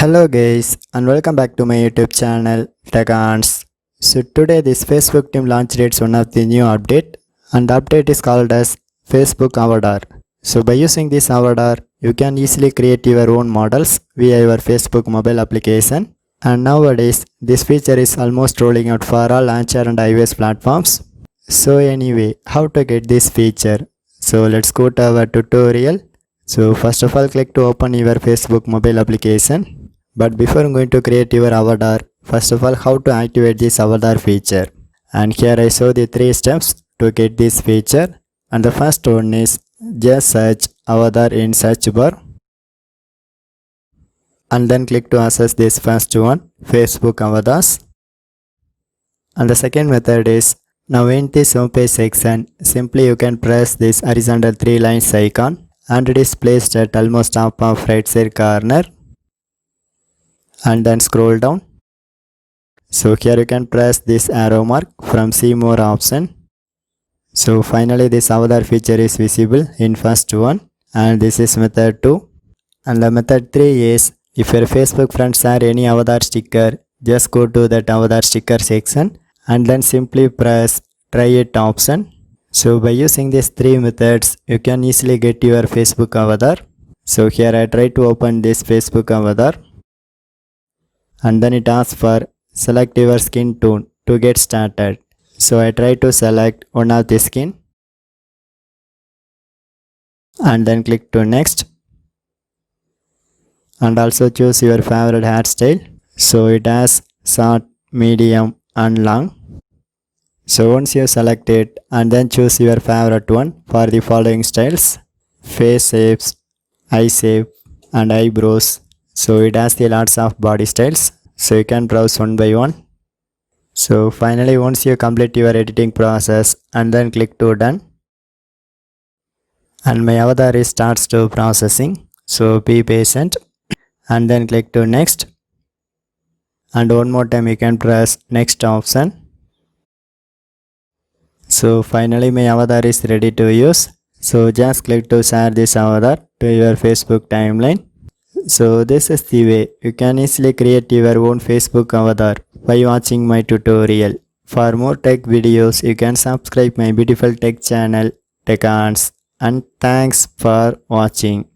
Hello guys and welcome back to my YouTube channel TechArts. So today this Facebook team launched its one of the new update, and the update is called as Facebook Avatar. So by using this avatar you can easily create your own models via your Facebook mobile application, and nowadays this feature is almost rolling out for all Android and iOS platforms. So anyway, how to get this feature? So let's go to our tutorial. So first of all, click to open your Facebook mobile application. But before I'm going to create your avatar, first of all, how to activate this avatar feature. And here I show the 3 steps to get this feature. And the first one is just search avatar in search bar. And then click to access this first one, Facebook avatars. And the second method is, now in this homepage section, simply you can press this horizontal 3 lines icon, and it is placed at almost top of right side corner, and then scroll down. So here you can press this arrow mark from see more option. So finally this avatar feature is visible in first one, and this is method 2. And the method 3 is, if your Facebook friends share any avatar sticker, just go to that avatar sticker section and then simply press try it option. So by using these 3 methods, you can easily get your Facebook avatar. So here I try to open this Facebook avatar, and then it asks for select your skin tone to get started. So I try to select one of the skin and then click to next, and also choose your favorite hairstyle. So it has short, medium and long. So once you select it, and then choose your favorite one for the following styles: face shapes, eye shape and eyebrows. So it has the lots of body styles, so you can browse one by one. So finally once you complete your editing process, and then click to done, and my avatar is starts to processing, so be patient, and then click to next, and one more time you can press next option. So finally my avatar is ready to use. So just click to share this avatar to your Facebook timeline. So this is the way you can easily create your own Facebook avatar by watching my tutorial. For more tech videos you can subscribe my beautiful tech channel TechArts, and thanks for watching.